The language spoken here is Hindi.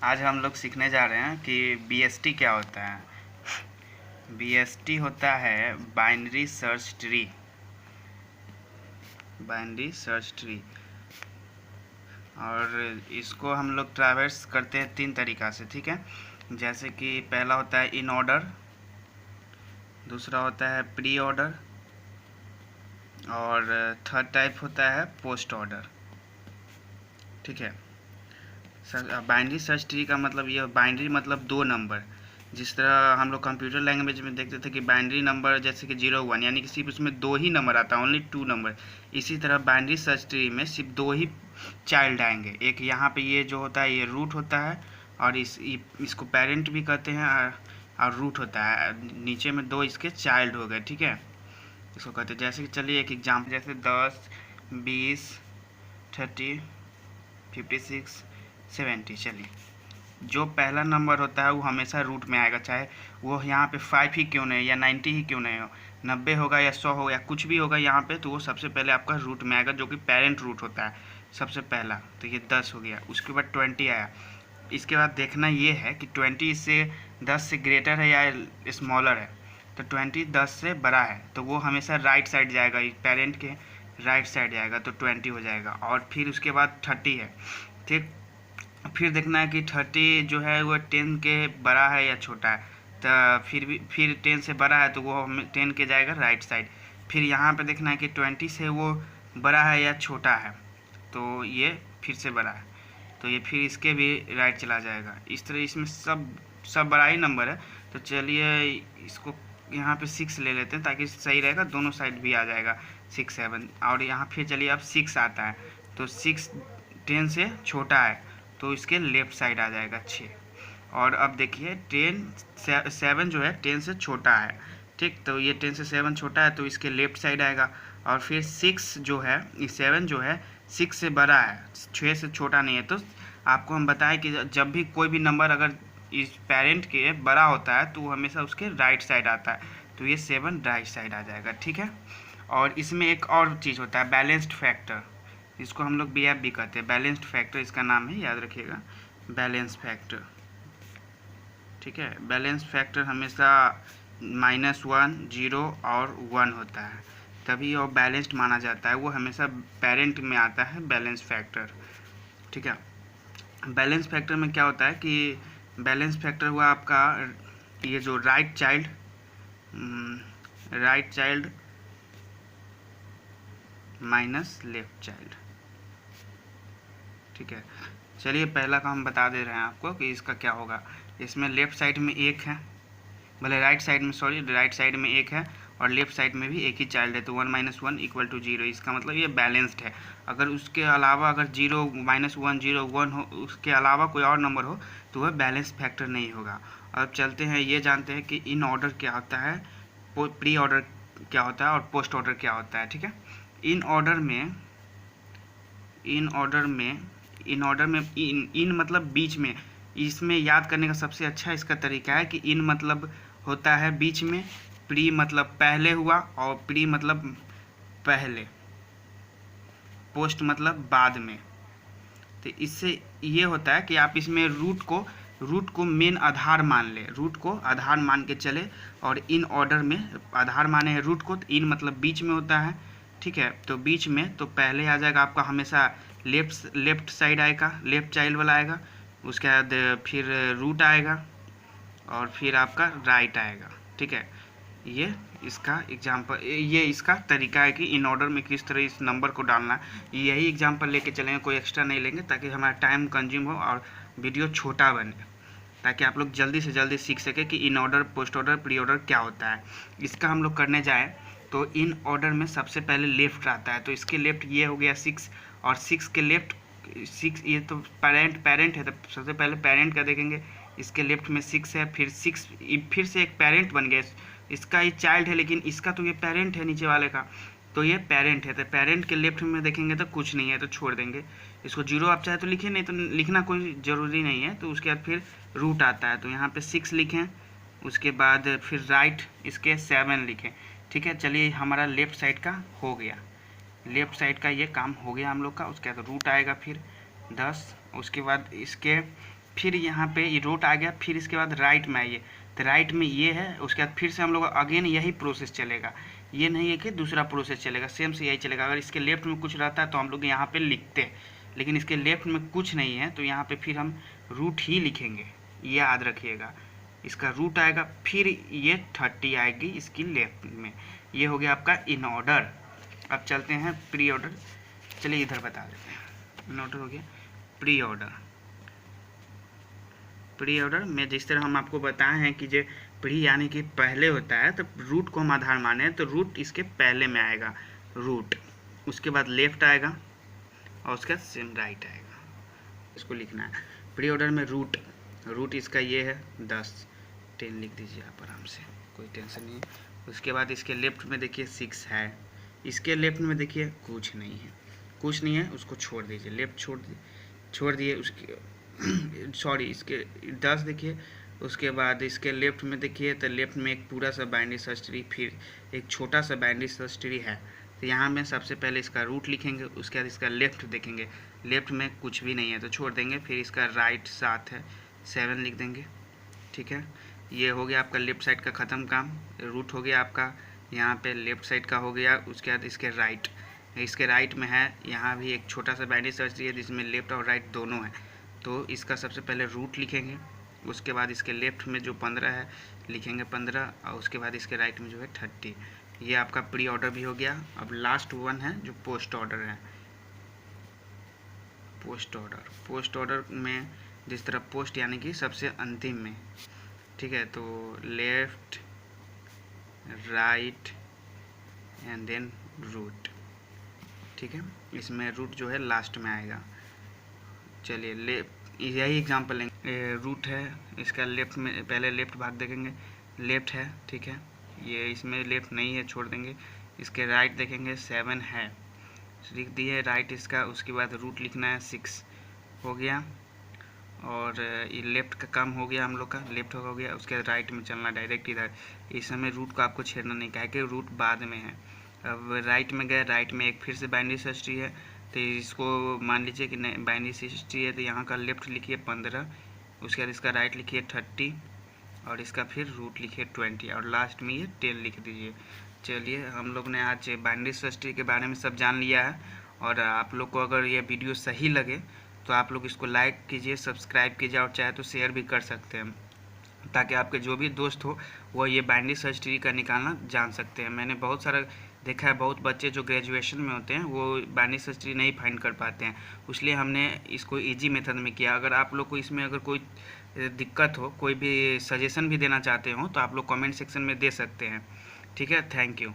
आज हम लोग सीखने जा रहे हैं कि बीएसटी क्या होता है। बीएसटी होता है binary search tree. Binary search tree, और इसको हम लोग ट्रैवर्स करते हैं 3 तरीक़ा से, ठीक है। जैसे कि पहला होता है इन ऑर्डर, दूसरा होता है प्री ऑर्डर, और थर्ड टाइप होता है पोस्ट ऑर्डर, ठीक है। बाइनरी सर्च ट्री का मतलब ये, बाइनरी मतलब 2 नंबर। जिस तरह हम लोग कंप्यूटर लैंग्वेज में देखते थे कि बाइनरी नंबर जैसे कि 0 1, यानी कि सिर्फ उसमें 2 ही नंबर आता है, ओनली 2 नंबर। इसी तरह बाइनरी सर्च ट्री में सिर्फ 2 ही चाइल्ड आएंगे। एक यहाँ पे ये जो होता है ये रूट होता है, और इसको पेरेंट भी कहते हैं, और रूट होता है। नीचे में 2 इसके चाइल्ड हो गए, ठीक है। इसको कहते हैं, जैसे कि चलिए एक एग्जाम्पल, जैसे 10 20 30 56 70। चलिए, जो पहला नंबर होता है वो हमेशा रूट में आएगा, चाहे वो यहाँ पे 5 ही क्यों नहीं या 90 ही क्यों नहीं हो, 90 होगा या 100 हो या कुछ भी होगा यहाँ पे, तो वो सबसे पहले आपका रूट में आएगा, जो कि पेरेंट रूट होता है सबसे पहला। तो ये 10 हो गया, उसके बाद 20 आया। इसके बाद देखना ये है कि 20 इससे 10 से ग्रेटर है या स्मॉलर है। तो 20 10 से बड़ा है, तो वो हमेशा राइट साइड जाएगा, पेरेंट के राइट साइड जाएगा, तो 20 हो जाएगा। और फिर उसके बाद 30 है, ठीक। फिर देखना है कि 30 जो है वो 10 के बड़ा है या छोटा है। तो फिर 10 से बड़ा है तो वो 10 के जाएगा राइट साइड। फिर यहाँ पे देखना है कि 20 से वो बड़ा है या छोटा है, तो ये फिर से बड़ा है, तो ये फिर इसके भी राइट चला जाएगा। इस तरह इसमें सब बड़ा ही नंबर है। तो चलिए इसको यहाँ पे 6 ले लेते हैं ताकि सही रहेगा, दोनों साइड भी आ जाएगा 6 7। और यहाँ फिर चलिए अब 6 आता है, तो 6 10 से छोटा है, तो इसके लेफ़्ट साइड आ जाएगा 6। और अब देखिए 7 जो है 10 से छोटा है, ठीक। तो ये 10 से 7 छोटा है, तो इसके लेफ़्ट साइड आएगा। और फिर 6 जो है, 7 जो है 6 से बड़ा है, 6 से छोटा नहीं है। तो आपको हम बताएं कि जब भी कोई भी नंबर अगर इस पेरेंट के बड़ा होता है तो वो हमेशा उसके राइट साइड आता है, तो ये 7 राइट साइड आ जाएगा, ठीक है। और इसमें एक और चीज़ होता है बैलेंस्ड फैक्टर, इसको हम लोग BF भी कहते हैं। बैलेंस्ड फैक्टर इसका नाम है, याद रखिएगा, बैलेंस फैक्टर, ठीक है। बैलेंस फैक्टर हमेशा -1 0 और 1 होता है, तभी वो बैलेंस्ड माना जाता है। वो हमेशा पेरेंट में आता है बैलेंस फैक्टर, ठीक है। बैलेंस फैक्टर में क्या होता है कि बैलेंस फैक्टर हुआ आपका ये जो right child minus left child, ठीक है। चलिए पहला का हम बता दे रहे हैं आपको कि इसका क्या होगा। इसमें लेफ़्ट साइड में 1 है, भले राइट साइड में 1 है, और लेफ़्ट साइड में भी एक ही चाइल्ड है, तो 1 - 1 = 0। इसका मतलब ये बैलेंस्ड है। अगर उसके अलावा अगर 0 - 1 0 1 हो, उसके अलावा कोई और नंबर हो, तो वह बैलेंस फैक्टर नहीं होगा। अब चलते हैं, ये जानते हैं कि इन ऑर्डर क्या होता है, प्री ऑर्डर क्या होता है, और पोस्ट ऑर्डर क्या होता है, ठीक है। इन ऑर्डर में इन मतलब बीच में। इसमें याद करने का सबसे अच्छा इसका तरीका है कि इन मतलब होता है बीच में, प्री मतलब पहले हुआ, और प्री मतलब पहले, पोस्ट मतलब बाद में। तो इससे ये होता है कि आप इसमें रूट को मेन आधार मान ले, रूट को आधार मान के चले। और इन ऑर्डर में आधार माने हैं रूट को, तो इन मतलब बीच में होता है, ठीक है। तो बीच में तो पहले आ जाएगा आपका हमेशा लेफ्ट साइड आएगा, लेफ्ट चाइल्ड वाला आएगा। उसके बाद फिर रूट आएगा, और फिर आपका राइट आएगा, ठीक है। ये इसका एग्जाम्पल, ये इसका तरीका है कि इन ऑर्डर में किस तरह इस नंबर को डालना है। यही एग्जाम्पल लेके चलेंगे, कोई एक्स्ट्रा नहीं लेंगे, ताकि हमारा टाइम कंज्यूम हो और वीडियो छोटा बने, ताकि आप लोग जल्दी से जल्दी सीख सके कि in order, post order, pre order क्या होता है। इसका हम लोग करने जाएँ तो इन ऑर्डर में सबसे पहले लेफ्ट आता है, तो इसके लेफ्ट ये हो गया 6, और 6 के लेफ्ट 6, ये तो पेरेंट है, तो सबसे पहले पेरेंट का देखेंगे। इसके लेफ्ट में 6 है, फिर 6 फिर से एक पेरेंट बन गया, इसका ही चाइल्ड है, लेकिन इसका तो ये पेरेंट है नीचे वाले का, तो ये पेरेंट है। तो पेरेंट के लेफ्ट में देखेंगे तो कुछ नहीं है, तो छोड़ देंगे इसको 0। आप चाहे तो लिखें, नहीं तो लिखना कोई ज़रूरी नहीं है। तो उसके बाद फिर रूट आता है, तो यहाँ पे 6 लिखें, उसके बाद फिर राइट इसके 7 लिखें, ठीक है। चलिए हमारा लेफ़्ट साइड का हो गया, लेफ़्ट साइड का ये काम हो गया हम लोग का। उसके बाद रूट आएगा फिर 10, उसके बाद इसके फिर यहाँ पे ये रूट आ गया, फिर इसके बाद राइट में आइए तो राइट में ये है, उसके बाद फिर से हम लोग अगेन यही प्रोसेस चलेगा। ये नहीं है कि दूसरा प्रोसेस चलेगा, सेम से यही चलेगा। अगर इसके लेफ्ट में कुछ रहता है तो हम लोग यहाँ पे लिखते हैं, लेकिन इसके लेफ्ट में कुछ नहीं है तो यहाँ पे फिर हम रूट ही लिखेंगे, ये याद रखिएगा। इसका रूट आएगा, फिर ये 30 आएगी इसकी लेफ्ट में। ये हो गया आपका इन ऑर्डर। अब चलते हैं प्री ऑर्डर। चलिए इधर बता देते हैं। इन ऑर्डर हो गया प्री ऑर्डर। प्री ऑर्डर में जिस तरह हम आपको बताए हैं कि जो प्री यानी कि पहले होता है, तो रूट को हम आधार माने तो रूट इसके पहले में आएगा, रूट, उसके बाद लेफ्ट आएगा और उसके बाद सेम राइट आएगा। इसको लिखना है प्री ऑर्डर में। रूट, रूट इसका ये है 10 लिख दीजिए आप आराम से, कोई टेंशन नहीं है। उसके बाद इसके लेफ्ट में देखिए 6 है, इसके लेफ्ट में देखिए कुछ नहीं है, कुछ नहीं है, उसको छोड़ दीजिए, लेफ्ट छोड़ दिए उसके सॉरी इसके 10 देखिए। उसके बाद इसके लेफ्ट में देखिए तो लेफ्ट में एक पूरा सा बाइनरी सर्च ट्री, फिर एक छोटा सा बाइनरी सर्च ट्री है। तो यहाँ में सबसे पहले इसका रूट लिखेंगे, उसके बाद इसका लेफ्ट देखेंगे, लेफ्ट में कुछ भी नहीं है तो छोड़ देंगे। फिर इसका राइट 7 है, 7 लिख देंगे, ठीक है। ये हो गया आपका लेफ्ट साइड का ख़त्म काम। रूट हो गया आपका, यहाँ पे लेफ्ट साइड का हो गया। उसके बाद इसके राइट में है, यहाँ भी एक छोटा सा बाइनरी सर्च ट्री है जिसमें लेफ्ट और राइट दोनों है। तो इसका सबसे पहले रूट लिखेंगे, उसके बाद इसके लेफ्ट में जो 15 है लिखेंगे 15, और उसके बाद इसके राइट में जो है 30। ये आपका प्री ऑर्डर भी हो गया। अब लास्ट वन है जो पोस्ट ऑर्डर है। पोस्ट ऑर्डर में जिस तरह पोस्ट यानी कि सबसे अंतिम में, ठीक है। तो left, right and then root, ठीक है। इसमें रूट जो है लास्ट में आएगा। चलिए यही एग्जांपल लेंगे। रूट है, इसका लेफ्ट में पहले लेफ्ट भाग देखेंगे, लेफ्ट है, ठीक है। ये इसमें लेफ्ट नहीं है, छोड़ देंगे। इसके राइट देखेंगे 7 है, लिख दिए राइट इसका। उसके बाद रूट लिखना है 6 हो गया, और ये लेफ्ट का काम हो गया हम लोग का, लेफ्ट हो गया। उसके राइट में चलना डायरेक्ट इधर। इस समय रूट को आपको छेड़ना नहीं, कहा कि रूट बाद में है। अब राइट में गए, राइट में एक फिर से बाइनरी सर्च ट्री है, तो इसको मान लीजिए कि नहीं बाइनरी सर्च ट्री है, तो यहाँ का लेफ्ट लिखिए 15, उसके बाद इसका राइट लिखिए 30, और इसका फिर रूट लिखिए 20, और लास्ट में ये 10 लिख दीजिए। चलिए हम लोग ने आज बाइनरी सर्च ट्री के बारे में सब जान लिया है। और आप लोग को अगर ये वीडियो सही लगे तो आप लोग इसको लाइक कीजिए, सब्सक्राइब कीजिए, और चाहे तो शेयर भी कर सकते हैं, ताकि आपके जो भी दोस्त हो वो ये बाइनरी सर्च ट्री का निकालना जान सकते हैं। मैंने बहुत सारा देखा है, बहुत बच्चे जो ग्रेजुएशन में होते हैं वो बाइनरी सर्च ट्री नहीं फाइंड कर पाते हैं, इसलिए हमने इसको इजी मेथड में किया। अगर आप लोग को इसमें अगर कोई दिक्कत हो, कोई भी सजेशन भी देना चाहते हो, तो आप लोग कमेंट सेक्शन में दे सकते हैं, ठीक है। Thank you.